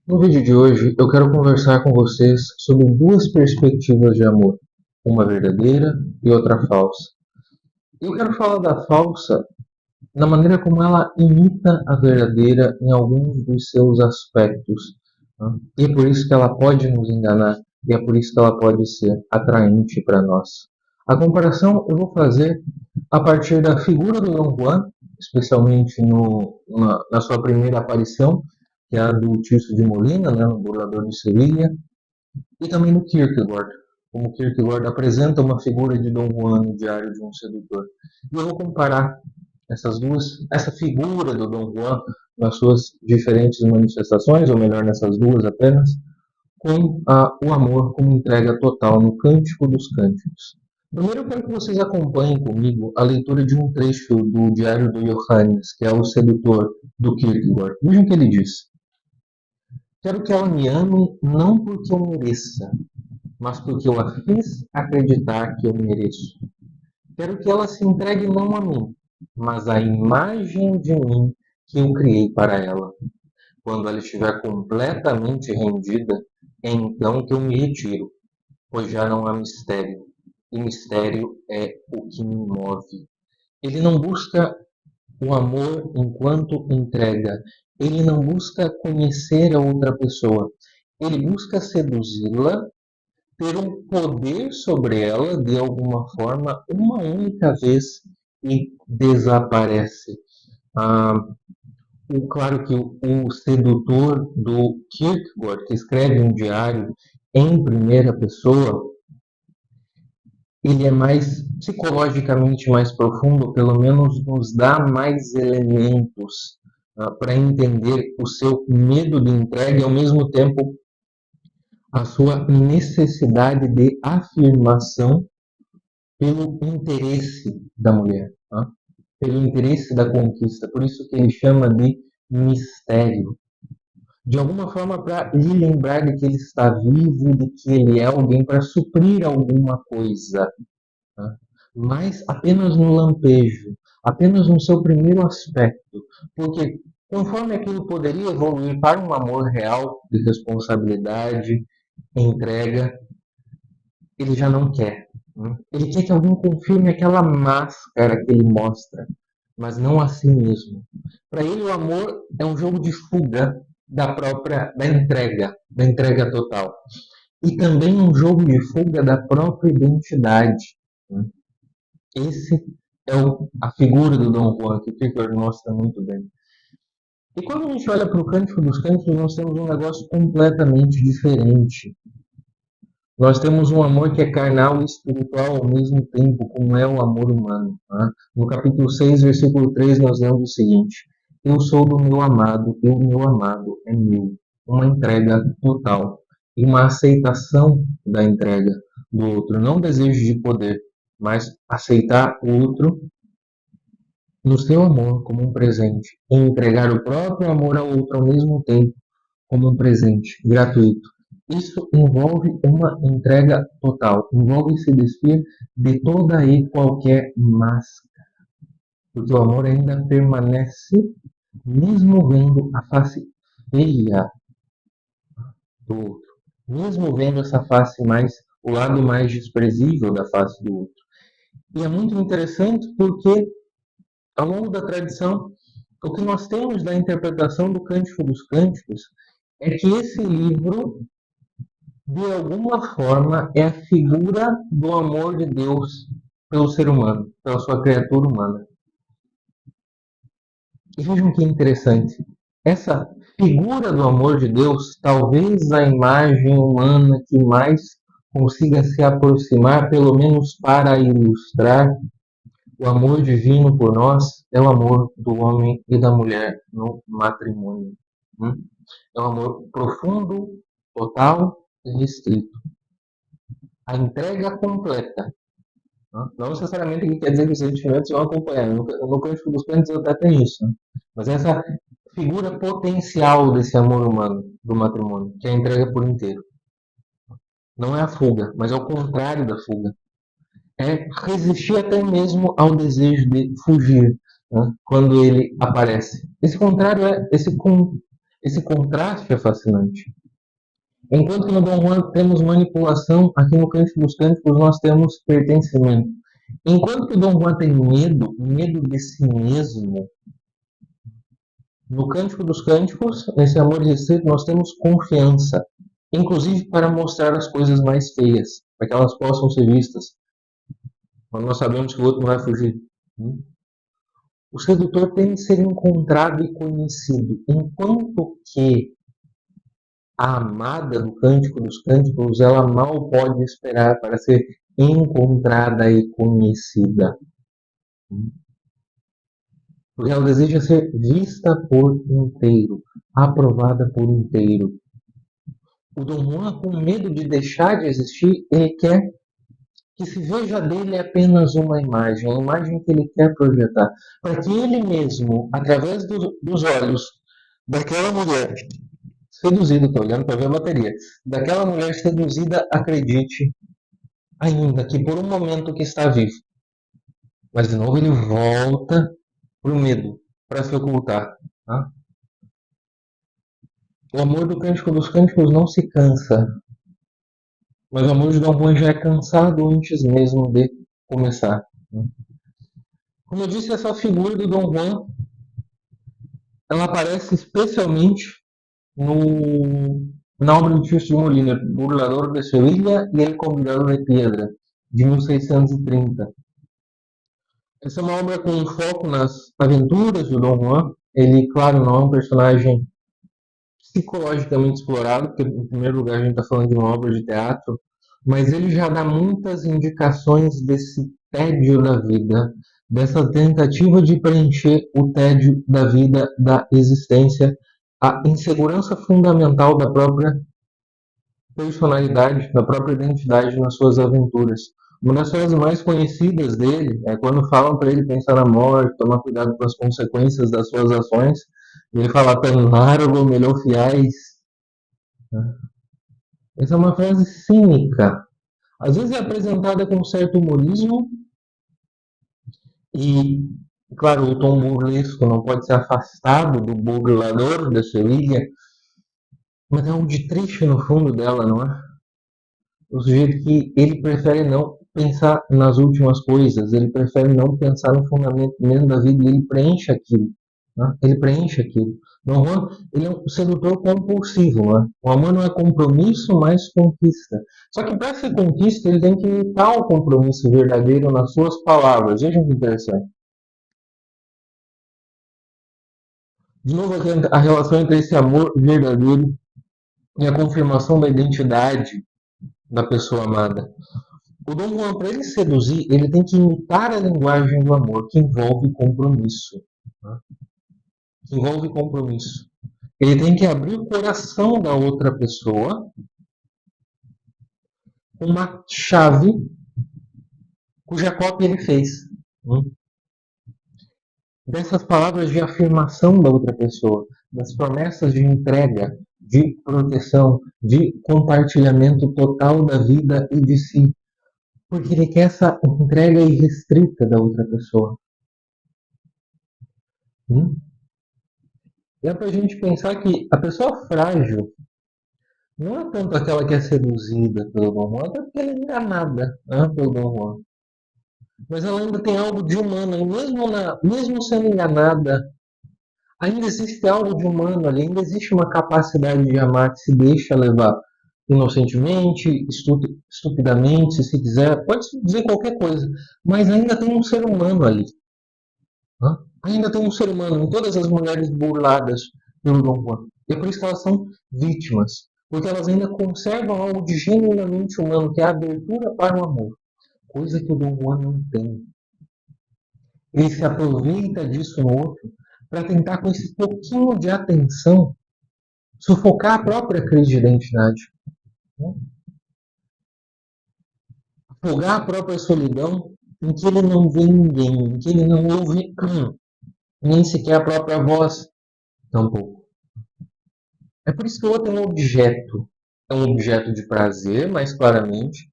No vídeo de hoje, eu quero conversar com vocês sobre duas perspectivas de amor, uma verdadeira e outra falsa. Eu quero falar da falsa na maneira como ela imita a verdadeira em alguns dos seus aspectos. Tá? E é por isso que ela pode nos enganar, e é por isso que ela pode ser atraente para nós. A comparação eu vou fazer a partir da figura do Dom Juan, especialmente na sua primeira aparição, que é a do Tirso de Molina, né, no Burlador de Sevilha, e também no Kierkegaard, como Kierkegaard apresenta uma figura de Dom Juan no Diário de um Sedutor. E eu vou comparar essa figura do Dom Juan nas suas diferentes manifestações, ou melhor, nessas duas apenas, com o amor como entrega total no Cântico dos Cânticos. Primeiro eu quero que vocês acompanhem comigo a leitura de um trecho do Diário do Johannes, que é o sedutor do Kierkegaard. Vejam o que ele diz. Quero que ela me ame não porque eu mereça, mas porque eu a fiz acreditar que eu mereço. Quero que ela se entregue não a mim, mas à imagem de mim que eu criei para ela. Quando ela estiver completamente rendida, é então que eu me retiro, pois já não há mistério, e mistério é o que me move. Ele não busca o amor enquanto entrega, ele não busca conhecer a outra pessoa, ele busca seduzi-la, ter um poder sobre ela de alguma forma, uma única vez e desaparece. Ah, claro que o sedutor do Kierkegaard, que escreve um diário em primeira pessoa, ele é mais psicologicamente mais profundo, pelo menos nos dá mais elementos para entender o seu medo de entrega e, ao mesmo tempo, a sua necessidade de afirmação pelo interesse da mulher, tá? Pelo interesse da conquista. Por isso que ele chama de mistério. De alguma forma, para lhe lembrar de que ele está vivo, de que ele é alguém para suprir alguma coisa. Tá? Mas apenas no lampejo, apenas no seu primeiro aspecto. Porque conforme aquilo poderia evoluir para um amor real, de responsabilidade, entrega, ele já não quer. Né? Ele quer que alguém confirme aquela máscara que ele mostra, mas não a si mesmo. Para ele, o amor é um jogo de fuga da entrega total. E também um jogo de fuga da própria identidade. Né? Esse é a figura do Dom Juan, que o Kierkegaard mostra muito bem. E quando a gente olha para o Cântico dos Cânticos, nós temos um negócio completamente diferente. Nós temos um amor que é carnal e espiritual ao mesmo tempo, como é o amor humano. Tá? No capítulo 6, versículo 3, nós lemos o seguinte: eu sou do meu amado, e o meu amado é meu. Uma entrega total e uma aceitação da entrega do outro. Não desejo de poder, mas aceitar o outro no seu amor como um presente. E entregar o próprio amor ao outro ao mesmo tempo como um presente gratuito. Isso envolve uma entrega total, envolve se despir de toda e qualquer máscara, porque o amor ainda permanece, mesmo vendo a face feia do outro, mesmo vendo essa face mais, o lado mais desprezível da face do outro. E é muito interessante porque, ao longo da tradição, o que nós temos da interpretação do Cântico dos Cânticos é que esse livro de alguma forma, é a figura do amor de Deus pelo ser humano, pela sua criatura humana. E vejam que interessante. Essa figura do amor de Deus, talvez a imagem humana que mais consiga se aproximar, pelo menos para ilustrar o amor divino por nós, é o amor do homem e da mulher no matrimônio. É um amor profundo, total e restrito. A entrega completa. Não necessariamente quer dizer que os sentimentos vão acompanhar. No Cântico dos Cânticos até tem isso. Mas essa figura potencial desse amor humano do matrimônio, que é a entrega por inteiro. Não é a fuga, mas é o contrário da fuga. É resistir até mesmo ao desejo de fugir, né, quando ele aparece. Esse contrário é Esse contraste é fascinante. Enquanto que no Dom Juan temos manipulação, aqui no Cântico dos Cânticos nós temos pertencimento. Enquanto que o Dom Juan tem medo, medo de si mesmo, no Cântico dos Cânticos, nesse amor restrito, nós temos confiança, inclusive para mostrar as coisas mais feias, para que elas possam ser vistas, quando nós sabemos que o outro não vai fugir. O sedutor tem que ser encontrado e conhecido, enquanto que a amada do Cântico dos Cânticos, ela mal pode esperar para ser encontrada e conhecida. Porque ela deseja ser vista por inteiro, aprovada por inteiro. O Dom Juan, com medo de deixar de existir, ele quer que se veja dele apenas uma imagem, a imagem que ele quer projetar, para que ele mesmo, através dos olhos daquela mulher seduzida, estou olhando para ver a bateria, daquela mulher seduzida, acredite ainda que por um momento que está vivo. Mas de novo ele volta para o medo, para se ocultar. Tá? O amor do Cântico dos Cânticos não se cansa, mas o amor de Dom Juan já é cansado antes mesmo de começar. Como eu disse, essa figura do Dom Juan, ela aparece especialmente na obra de Tirso de Molina, Burlador de Sevilla e El Convidado de Piedra, de 1630. Essa é uma obra com foco nas aventuras do Dom Juan. Ele, claro, não é um personagem psicologicamente explorado, porque, em primeiro lugar, a gente está falando de uma obra de teatro, mas ele já dá muitas indicações desse tédio da vida, dessa tentativa de preencher o tédio da vida, da existência, a insegurança fundamental da própria personalidade, da própria identidade nas suas aventuras. Uma das frases mais conhecidas dele é quando falam para ele pensar na morte, tomar cuidado com as consequências das suas ações. E ele fala, tão largo, melhor fiéis. Essa é uma frase cínica. Às vezes é apresentada com certo humorismo e, claro, o tom burlesco não pode ser afastado do burlador de Sevilha, mas é um de triste no fundo dela, não é? O sujeito que ele prefere não pensar nas últimas coisas, ele prefere não pensar no fundamento mesmo da vida e ele preenche aquilo. Né? Ele preenche aquilo. Dom Juan, ele é um sedutor compulsivo. Né? O amor não é compromisso, mas conquista. Só que para ser conquista, ele tem que imitar o compromisso verdadeiro nas suas palavras. Vejam que interessante. De novo, a relação entre esse amor verdadeiro e a confirmação da identidade da pessoa amada. O Dom Juan, para ele seduzir, ele tem que imitar a linguagem do amor, que envolve compromisso. Né? Que envolve compromisso. Ele tem que abrir o coração da outra pessoa com uma chave cuja cópia ele fez. Dessas palavras de afirmação da outra pessoa, das promessas de entrega, de proteção, de compartilhamento total da vida e de si. Porque ele quer essa entrega irrestrita da outra pessoa. É para a gente pensar que a pessoa frágil não é tanto aquela que é seduzida pelo Dom Juan, até porque ela é enganada, né, pelo Dom Juan. Mas ela ainda tem algo de humano, e mesmo sendo enganada, ainda existe algo de humano ali, ainda existe uma capacidade de amar que se deixa levar inocentemente, estupidamente, se quiser, pode dizer qualquer coisa, mas ainda tem um ser humano ali. Né? Ainda tem um ser humano em todas as mulheres burladas pelo Dom Juan. E é por isso que elas são vítimas, porque elas ainda conservam algo de genuinamente humano, que é a abertura para o amor, coisa que o Dom Juan não tem. Ele se aproveita disso no outro para tentar, com esse pouquinho de atenção, sufocar a própria crise de identidade. Afogar a própria solidão em que ele não vê ninguém, em que ele não ouve nem sequer a própria voz, tampouco. É por isso que o outro é um objeto de prazer, mais claramente,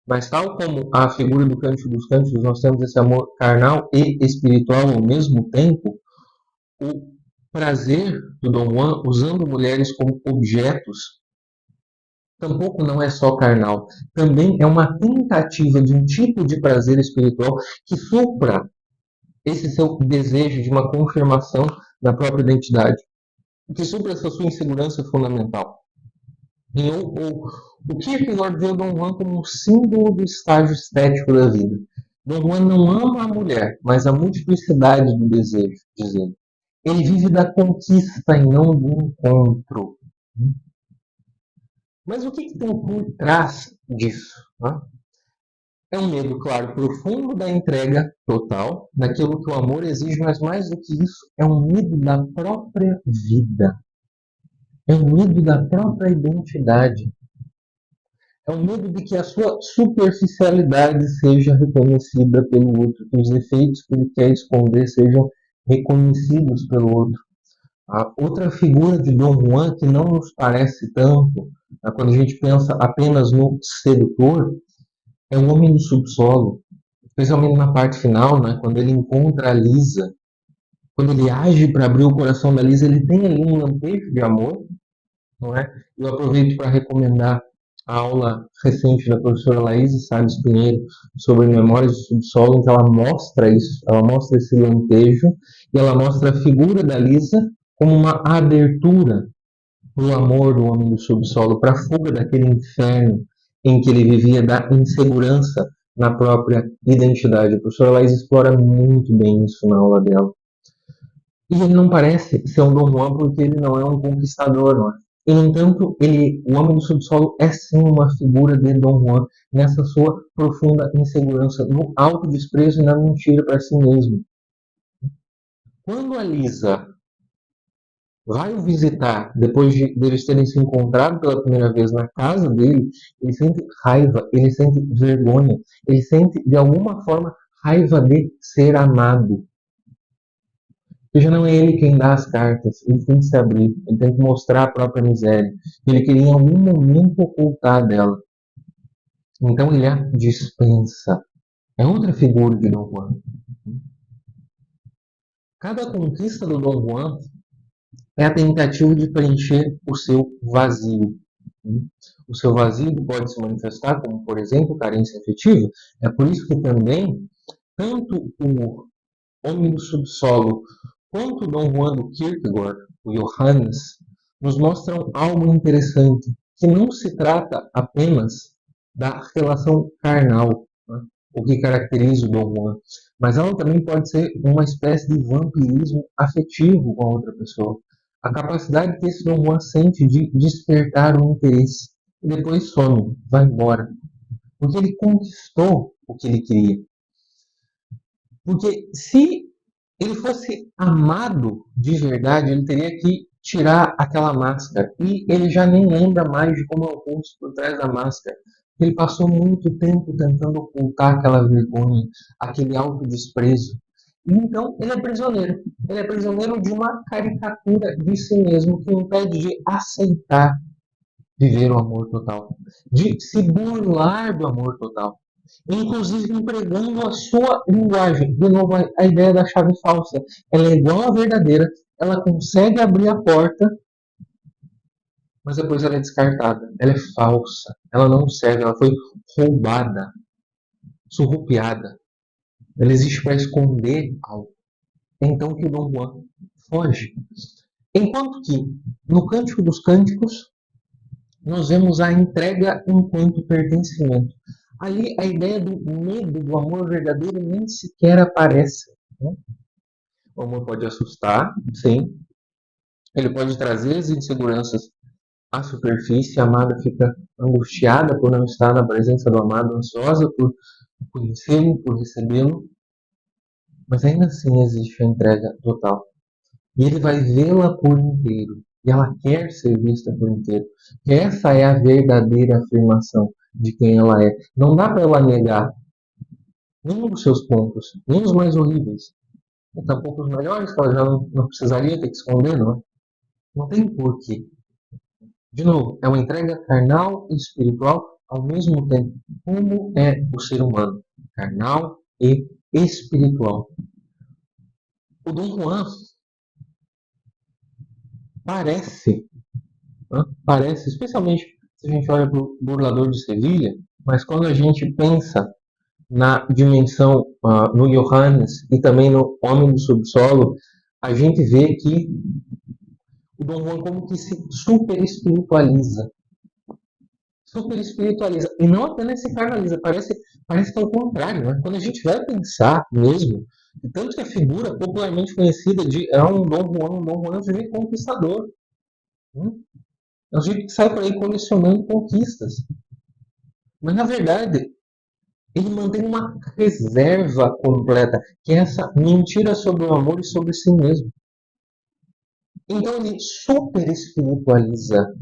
mas tal como a figura do Cântico dos Cânticos, nós temos esse amor carnal e espiritual ao mesmo tempo, prazer do Dom Juan usando mulheres como objetos tampouco não é só carnal. Também é uma tentativa de um tipo de prazer espiritual que supra esse seu desejo de uma confirmação da própria identidade, que supra essa sua insegurança fundamental. O Kierkegaard vê o Dom Juan como um símbolo do estágio estético da vida. Dom Juan não ama a mulher, mas a multiplicidade do desejo, diz ele. Ele vive da conquista e não do encontro. Mas o que tem por trás disso? Né? É um medo, claro, profundo da entrega total, daquilo que o amor exige, mas mais do que isso, é um medo da própria vida. É um medo da própria identidade. É um medo de que a sua superficialidade seja reconhecida pelo outro, que os defeitos que ele quer esconder sejam reconhecidos pelo outro. A outra figura de Dom Juan que não nos parece tanto, quando a gente pensa apenas no sedutor, é o homem do subsolo, especialmente na parte final, né, quando ele encontra a Lisa, quando ele age para abrir o coração da Lisa, ele tem ali um lampejo de amor, não é? Eu aproveito para recomendar a aula recente da professora Laís Salles Pinheiro sobre Memórias do Subsolo, em que ela mostra isso, ela mostra esse lampejo e ela mostra a figura da Lisa como uma abertura para o amor do homem do subsolo, para a fuga daquele inferno em que ele vivia, da insegurança na própria identidade. A professora Laís explora muito bem isso na aula dela. E ele não parece ser um Dom Juan porque ele não é um conquistador, não é? E, no entanto, o homem do subsolo é sim uma figura de Dom Juan nessa sua profunda insegurança, no autodesprezo e na mentira para si mesmo. Quando a Lisa vai o visitar, depois deles terem se encontrado pela primeira vez na casa dele, ele sente raiva, ele sente vergonha, ele sente, de alguma forma, raiva de ser amado. Porque já não é ele quem dá as cartas, ele tem que se abrir, ele tem que mostrar a própria miséria. Ele queria em algum momento ocultar dela. Então ele a dispensa. É outra figura de Dom Juan. Cada conquista do Dom Juan é a tentativa de preencher o seu vazio. O seu vazio pode se manifestar como, por exemplo, carência afetiva. É por isso que também, tanto o Homem do Subsolo quanto o Dom Juan do Kierkegaard, o Johannes, nos mostram algo interessante, que não se trata apenas da relação carnal, né, o que caracteriza o Dom Juan, mas ela também pode ser uma espécie de vampirismo afetivo com a outra pessoa. A capacidade que esse Dom Juan sente de despertar o interesse e depois some, vai embora. Porque ele conquistou o que ele queria. Porque se ele fosse amado de verdade, ele teria que tirar aquela máscara. E ele já nem lembra mais de como é o rosto por trás da máscara. Ele passou muito tempo tentando ocultar aquela vergonha, aquele autodesprezo. E então ele é prisioneiro. Ele é prisioneiro de uma caricatura de si mesmo que o impede de aceitar viver o amor total, de se burlar do amor total, inclusive empregando a sua linguagem. De novo, a ideia da chave falsa. Ela é igual à verdadeira, ela consegue abrir a porta, mas depois ela é descartada. Ela é falsa, ela não serve, ela foi roubada, surrupiada. Ela existe para esconder algo. É então que o Dom Juan foge. Enquanto que, no Cântico dos Cânticos, nós vemos a entrega enquanto pertencimento. Ali a ideia do medo do amor verdadeiro nem sequer aparece. Né? O amor pode assustar, sim. Ele pode trazer as inseguranças à superfície. A amada fica angustiada por não estar na presença do amado, ansiosa por conhecê-lo, por recebê-lo. Mas ainda assim existe a entrega total. E ele vai vê-la por inteiro. E ela quer ser vista por inteiro. Essa é a verdadeira afirmação de quem ela é. Não dá para ela negar nenhum dos seus pontos, nem os mais horríveis. E tampouco os melhores, que ela já não precisaria ter que esconder, não é? Não tem porquê. De novo, é uma entrega carnal e espiritual ao mesmo tempo. Como é o ser humano? Carnal e espiritual. O Dom Juan parece, né? Parece, especialmente se a gente olha para o Burlador de Sevilha, mas quando a gente pensa na dimensão, no Johannes e também no Homem do Subsolo, a gente vê que o Dom Juan como que se super espiritualiza. Super espiritualiza. E não apenas se carnaliza, parece que é o contrário. Né? Quando a gente vai pensar mesmo, tanto que a figura popularmente conhecida de é um Dom Juan é um sujeito conquistador. Né? É um sujeito que sai por aí colecionando conquistas. Mas na verdade, ele mantém uma reserva completa, que é essa mentira sobre o amor e sobre si mesmo. Então ele super espiritualiza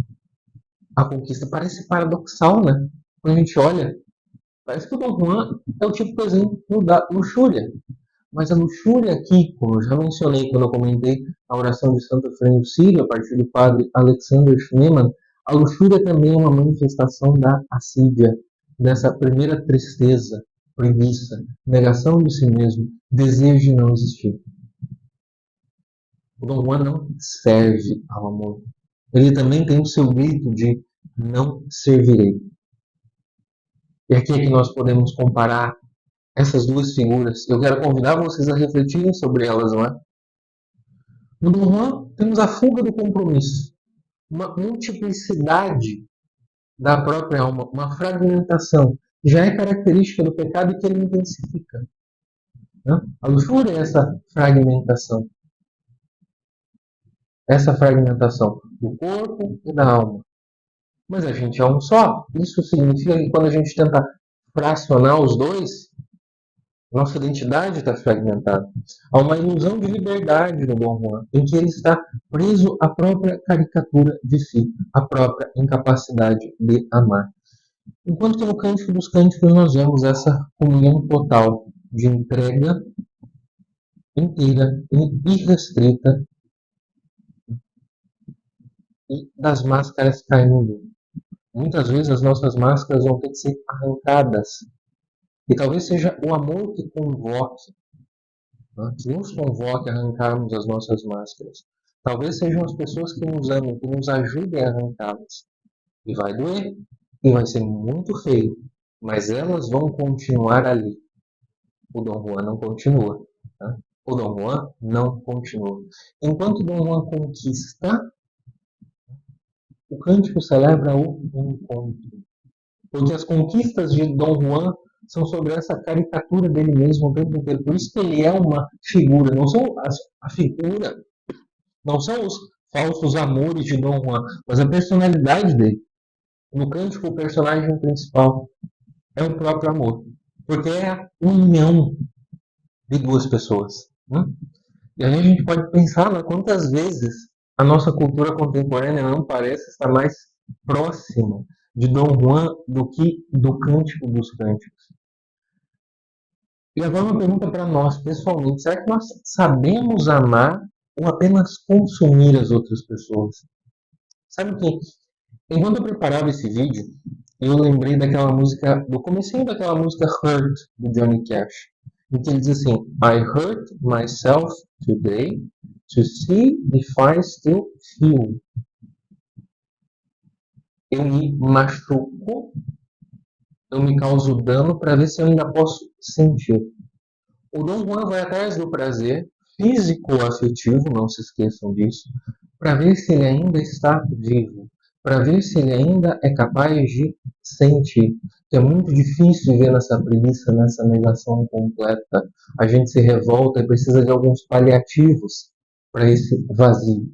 a conquista. Parece paradoxal, né? Quando a gente olha, parece que o Dom Juan é o tipo, por exemplo, da luxúria. Mas a luxúria aqui, como eu já mencionei quando eu comentei a oração de Santo Efrem Sírio, a partir do padre Alexander Schneemann, a luxúria também é uma manifestação da assídia, dessa primeira tristeza, preguiça, negação de si mesmo, desejo de não existir. O Dom Juan não serve ao amor. Ele também tem o seu grito de não servirei. E aqui é que nós podemos comparar essas duas figuras. Eu quero convidar vocês a refletirem sobre elas, não é? No Dom Juan temos a fuga do compromisso, uma multiplicidade da própria alma, uma fragmentação. Já é característica do pecado e que ele intensifica. Né? A luxúria é essa fragmentação do corpo e da alma. Mas a gente é um só. Isso significa que quando a gente tenta fracionar os dois, nossa identidade está fragmentada. Há uma ilusão de liberdade no Dom Juan, em que ele está preso à própria caricatura de si, à própria incapacidade de amar. Enquanto que no Cântico dos Cânticos nós vemos essa comunhão total de entrega inteira e irrestrita e das máscaras caindo. Muitas vezes as nossas máscaras vão ter que ser arrancadas. E talvez seja o amor que convoque, né? Que nos convoque a arrancarmos as nossas máscaras. Talvez sejam as pessoas que nos amam, que nos ajudem a arrancá-las. E vai doer, e vai ser muito feio, mas elas vão continuar ali. O Dom Juan não continua. Tá? O Dom Juan não continua. Enquanto o Dom Juan conquista, o cântico celebra o encontro. Porque as conquistas de Dom Juan são sobre essa caricatura dele mesmo o tempo inteiro. Por isso que ele é uma figura, não são a figura, não são os falsos amores de Dom Juan, mas a personalidade dele. No cântico, o personagem principal é o próprio amor, porque é a união de duas pessoas. Né? E aí a gente pode pensar, né, quantas vezes a nossa cultura contemporânea não parece estar mais próxima de Dom Juan do que do Cântico dos Cânticos. E agora uma pergunta para nós, pessoalmente. Será que nós sabemos amar ou apenas consumir as outras pessoas? Sabe que, enquanto eu preparava esse vídeo, eu lembrei daquela música, do comecinho daquela música Hurt, do Johnny Cash. Em que ele diz assim, I hurt myself today to see if I still feel. Eu me machuco, eu me causo dano para ver se eu ainda posso sentir. O Dom Juan vai atrás do prazer físico-afetivo, não se esqueçam disso, para ver se ele ainda está vivo, para ver se ele ainda é capaz de sentir. É muito difícil viver nessa preguiça, nessa negação completa. A gente se revolta e precisa de alguns paliativos para esse vazio.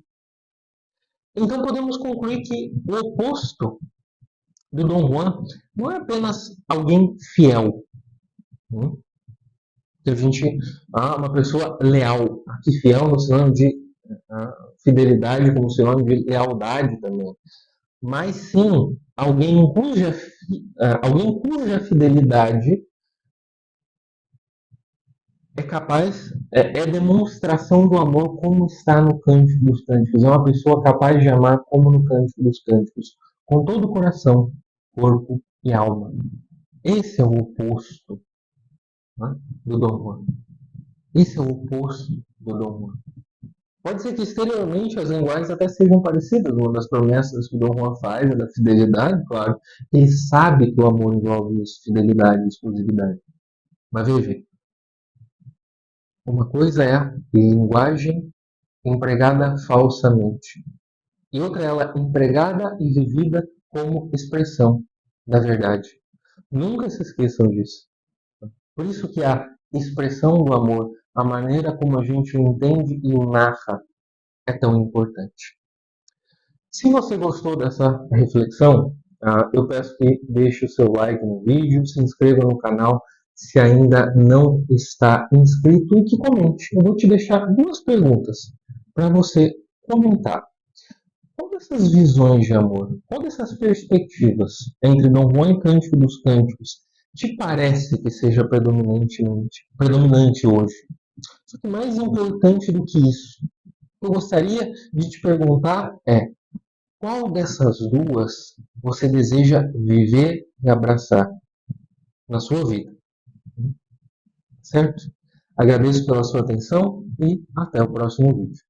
Então podemos concluir que o oposto do Dom Juan não é apenas alguém fiel, né? Que a gente uma pessoa leal, aqui fiel no sinônimo de fidelidade como sinônimo de lealdade também, mas sim alguém cuja fidelidade é capaz, é demonstração do amor como está no Cântico dos Cânticos, é uma pessoa capaz de amar como no Cântico dos Cânticos, com todo o coração, corpo e alma. Esse é o oposto, né, do Dom Juan. Esse é o oposto do Dom Juan. Pode ser que exteriormente as linguagens até sejam parecidas. Uma das promessas que Dom Juan faz é da fidelidade, claro. Ele sabe que o amor envolve isso, fidelidade e exclusividade. Mas veja, uma coisa é a linguagem empregada falsamente. E outra é ela empregada e vivida como expressão da verdade. Nunca se esqueçam disso. Por isso que a expressão do amor, a maneira como a gente o entende e o narra, é tão importante. Se você gostou dessa reflexão, eu peço que deixe o seu like no vídeo, se inscreva no canal se ainda não está inscrito e que comente. Eu vou te deixar duas perguntas para você comentar. Qual dessas visões de amor, qual dessas perspectivas entre Dom Juan e Cântico dos Cânticos te parece que seja predominante hoje? Só que mais importante do que isso, eu gostaria de te perguntar qual dessas duas você deseja viver e abraçar na sua vida? Certo? Agradeço pela sua atenção e até o próximo vídeo.